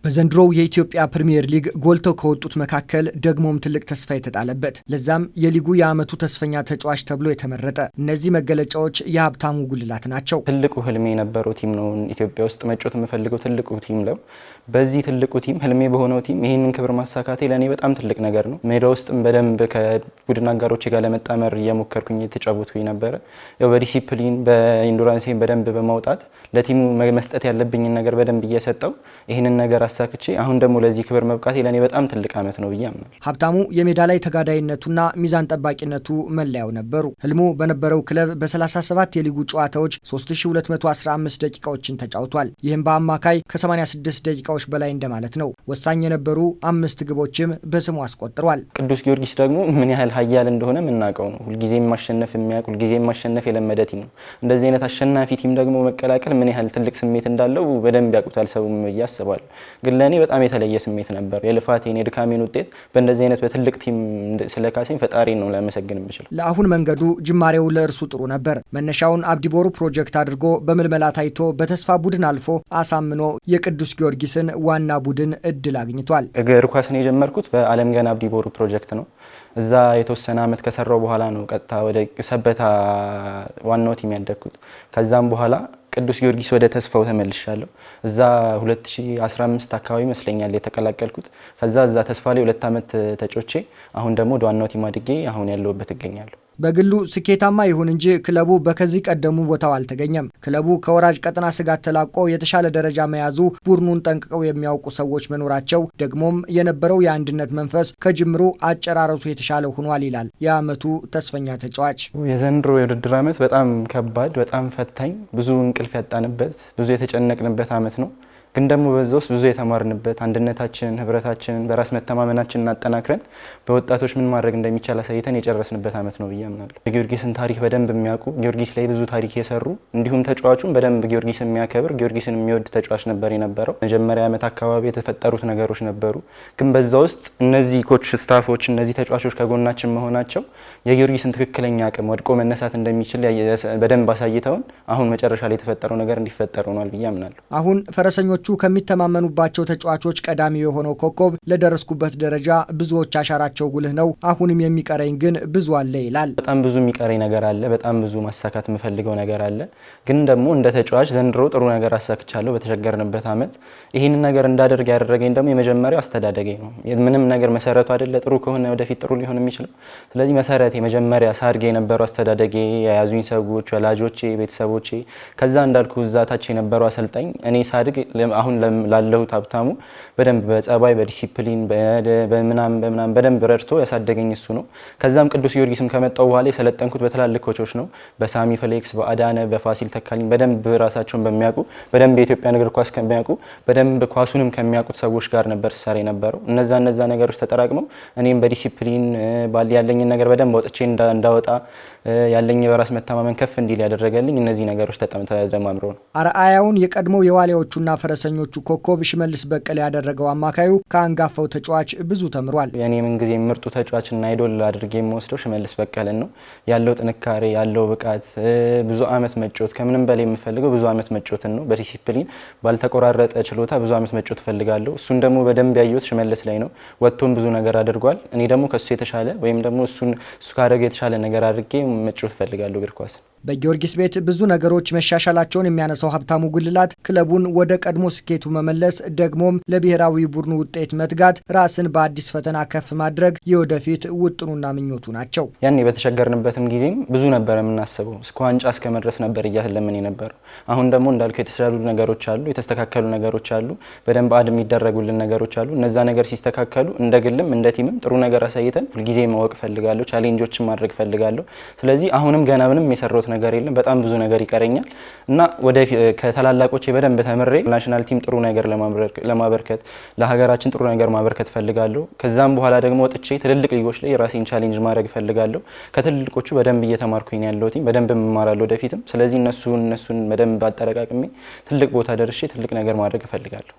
በዘንድሮው የኢትዮጵያ ፕሪሚየር ሊግ ጎልተው ከወጡት መካከል ደግሞም ትልቅ ተስፋ የተጣለበት ለዛም የሊጉ የዓመቱ ተስፈኛ ተጫዋች ተብሎ የተመረጠ እነዚህ መገለጫዎች የሀብታሙ ጉልላት ናቸው። ትልቁ ህልሜ የነበረው ቲም ነው። ኢትዮጵያ ውስጥ መጫወት የምፈልገው ትልቁ ቲም ነው። በዚህ ትልቁ ቲም ህልሜ በሆነው ቲም ይሄንን ክብር ማሳካቴ ለኔ በጣም ትልቅ ነገር ነው። ሜዳ ውስጥም በደንብ ከቡድን አጋሮቼ ጋር ለመጣመር እየሞከርኩኝ የተጫወትኩኝ ነበር። ያው በዲሲፕሊን በኢንዱራንስን በደንብ በማውጣት ለቲሙ መስጠት ያለብኝን ነገር በደንብ እየሰጠው ይሄንን ነገር አሳክቼ አሁን ደግሞ ለዚህ ክብር መብቃቴ ለኔ በጣም ትልቅ አመት ነው ብዬ አምናለሁ። ሀብታሙ የሜዳ ላይ ተጋዳይነቱና ሚዛን ጠባቂነቱ መለያው ነበሩ። ህልሙ በነበረው ክለብ በ37 የሊጉ ጨዋታዎች 3215 ደቂቃዎችን ተጫውቷል። ይህም በአማካይ ከ86 ደቂቃዎች በላይ እንደማለት ነው። ወሳኝ የነበሩ 5 ግቦችም በስሙ አስቆጥሯል። ቅዱስ ጊዮርጊስ ደግሞ ምን ያህል ኃያል እንደሆነ የምናውቀው ነው። ሁልጊዜም ማሸነፍ የሚያውቅ ሁልጊዜም ማሸነፍ የለመደ ቲም ነው። እንደዚህ አይነት አሸናፊ ቲም ደግሞ መቀላቀል ምን ያህል ትልቅ ስሜት እንዳለው በደንብ ያውቁታል ሰውም ያስባል። ግን ለኔ በጣም የተለየ ስሜት ነበር። የልፋቴን የድካሜን ውጤት በእንደዚህ አይነት በትልቅ ቲም ስለካሰኝ ፈጣሪ ነው ለመሰግን የምችለው። ለአሁን መንገዱ ጅማሬው ለእርሱ ጥሩ ነበር። መነሻውን አብዲቦሩ ፕሮጀክት አድርጎ በምልመላ ታይቶ በተስፋ ቡድን አልፎ አሳምኖ የቅዱስ ጊዮርጊስን ዋና ቡድን እድል አግኝቷል። እግር ኳስን የጀመርኩት በአለም ገና አብዲቦሩ ፕሮጀክት ነው። እዛ የተወሰነ አመት ከሰራው በኋላ ነው ቀጥታ ወደ ሰበታ ዋናው ቲም ያደግኩት። ከዛም በኋላ ቅዱስ ጊዮርጊስ ወደ ተስፋው ተመልሻለሁ። እዛ 2015 አካባቢ መስለኛል የተቀላቀልኩት። ከዛ ተስፋ ላይ 2 አመት ተጮቼ አሁን ደግሞ ወደ ዋናው ቲም አድጌ አሁን ያለውበት እገኛለሁ። በግሉ ስኬታማ ይሁን እንጂ ክለቡ በከዚህ ቀደሙ ቦታው አልተገኘም። ክለቡ ከወራጅ ቀጠና ስጋት ተላቆ የተሻለ ደረጃ መያዙ ቡድኑን ጠንቅቀው የሚያውቁ ሰዎች መኖራቸው ደግሞም የነበረው የአንድነት መንፈስ ከጅምሩ አጨራረሱ የተሻለ ሆኗል ይላል የአመቱ ተስፈኛ ተጫዋች። የዘንድሮ የውድድር አመት በጣም ከባድ፣ በጣም ፈታኝ፣ ብዙ እንቅልፍ ያጣንበት፣ ብዙ የተጨነቅንበት አመት ነው። ግን ደግሞ በዛ ውስጥ ብዙ የተማርንበት አንድነታችንን፣ ህብረታችንን፣ በራስ መተማመናችንን አጠናክረን በወጣቶች ምን ማድረግ እንደሚቻል አሳይተን የጨረስንበት አመት ነው ብዬ አምናለሁ። የጊዮርጊስን ታሪክ በደንብ የሚያውቁ ጊዮርጊስ ላይ ብዙ ታሪክ የሰሩ እንዲሁም ተጫዋቹን በደንብ ጊዮርጊስን የሚያከብር ጊዮርጊስን የሚወድ ተጫዋች ነበር የነበረው። መጀመሪያ አመት አካባቢ የተፈጠሩት ነገሮች ነበሩ። ግን በዛ ውስጥ እነዚህ ኮች ስታፎች፣ እነዚህ ተጫዋቾች ከጎናችን መሆናቸው የጊዮርጊስን ትክክለኛ አቅም ወድቆ መነሳት እንደሚችል በደንብ አሳይተውን አሁን መጨረሻ ላይ የተፈጠረው ነገር እንዲፈጠር ሆኗል ብዬ አምናለሁ። አሁን ፈረሰኞቹ ከሚተማመኑባቸው ተጫዋቾች ቀዳሚ የሆነው ኮከብ ለደረስኩበት ደረጃ ብዙዎች አሻራቸው ጉልህ ነው። አሁንም የሚቀረኝ ግን ብዙ አለ ይላል። በጣም ብዙ የሚቀረኝ ነገር አለ። በጣም ብዙ ማሳካት የምፈልገው ነገር አለ። ግን ደግሞ እንደ ተጫዋች ዘንድሮ ጥሩ ነገር አሳክቻለሁ በተቸገርንበት አመት። ይህንን ነገር እንዳደርግ ያደረገኝ ደግሞ የመጀመሪያው አስተዳደጌ ነው። ምንም ነገር መሰረቱ አይደለ ጥሩ ከሆነ ወደፊት ጥሩ ሊሆን የሚችለው። ስለዚህ መሰረቴ መጀመሪያ ሳድጌ የነበረው አስተዳደጌ፣ የያዙኝ ሰዎች፣ ወላጆቼ፣ ቤተሰቦቼ፣ ከዛ እንዳልኩ እዛታች የነበረው አሰልጣኝ እኔ ሳድግ አሁን ላለሁት ሀብታሙ በደንብ በጸባይ በዲሲፕሊን በምናም በደንብ ረድቶ ያሳደገኝ እሱ ነው። ከዛም ቅዱስ ጊዮርጊስም ከመጣው በኋላ የሰለጠንኩት በትላልቅ ኮቾች ነው። በሳሚ ፍሌክስ፣ በአዳነ፣ በፋሲል ተካልኝ በደንብ ራሳቸውን በሚያውቁ በደንብ የኢትዮጵያን እግር ኳስ ከሚያውቁ በደንብ ኳሱንም ከሚያውቁት ሰዎች ጋር ነበር ሰር የነበረው። እነዛ ነገሮች ተጠራቅመው እኔም በዲሲፕሊን ያለኝን ነገር በደንብ ወጥቼ እንዳወጣ ያለኝ በራስ መተማመን ከፍ እንዲል ያደረገልኝ እነዚህ ነገሮች ተደማምረው ነው። አርአያውን የቀድሞው የዋሊያዎቹና ፈረሰኞቹ ኮከብ ሽመልስ በቀለ ያደረገው አማካዩ ከአንጋፋው ተጫዋች ብዙ ተምሯል። የኔ ምን ጊዜ ምርጡ ተጫዋችና አይዶል አድርጌ የምወስደው ሽመልስ በቀለን ነው። ያለው ጥንካሬ፣ ያለው ብቃት፣ ብዙ አመት መጫወት ከምንም በላይ የምፈልገው ብዙ አመት መጫወትን ነው። በዲሲፕሊን ባልተቆራረጠ ችሎታ ብዙ አመት መጫወት ፈልጋለሁ። እሱን ደግሞ በደንብ ያየሁት ሽመልስ ላይ ነው። ወጥቶም ብዙ ነገር አድርጓል። እኔ ደግሞ ከሱ የተሻለ ወይም ደግሞ እሱ ካደረገ የተሻለ ነገር አድርጌ መጫወት ፈልጋለሁ እግር ኳስ። በጊዮርጊስ ቤት ብዙ ነገሮች መሻሻላቸውን የሚያነሳው ሀብታሙ ጉልላት ክለቡን ወደ ቀድሞ ስኬቱ መመለስ ደግሞም ለብሔራዊ ቡድኑ ውጤት መትጋት ራስን በአዲስ ፈተና ከፍ ማድረግ የወደፊት ውጥኑና ምኞቱ ናቸው። ያኔ በተቸገርንበትም ጊዜም ብዙ ነበር የምናስበው። እስከ ዋንጫ እስከ መድረስ ነበር እያለምን የነበረው። አሁን ደግሞ እንዳልኩ የተሻሉ ነገሮች አሉ፣ የተስተካከሉ ነገሮች አሉ፣ በደንብ አድ የሚደረጉልን ነገሮች አሉ። እነዛ ነገር ሲስተካከሉ እንደ ግልም እንደ ቲምም ጥሩ ነገር አሳይተን ሁልጊዜ ማወቅ ፈልጋለሁ፣ ቻሌንጆችን ማድረግ ፈልጋለሁ። ስለዚህ አሁንም ገና ምንም የሰራሁት ነገር የለም። በጣም ብዙ ነገር ይቀረኛል እና ወደ ከተላላቆቼ በደንብ ተምሬ ናሽናል ቲም ጥሩ ነገር ለማበርከት ለሀገራችን ጥሩ ነገር ማበርከት ፈልጋለሁ። ከዛም በኋላ ደግሞ ወጥቼ ትልልቅ ሊጎች ላይ ራሴን ቻሌንጅ ማድረግ ፈልጋለሁ። ከትልልቆቹ በደንብ እየተማርኩኝ ያለሁት በደንብ እማራለሁ ወደፊትም። ስለዚህ እነሱን በደንብ አጠረቃቅሜ ትልቅ ቦታ ደርሼ ትልቅ ነገር ማድረግ ፈልጋለሁ።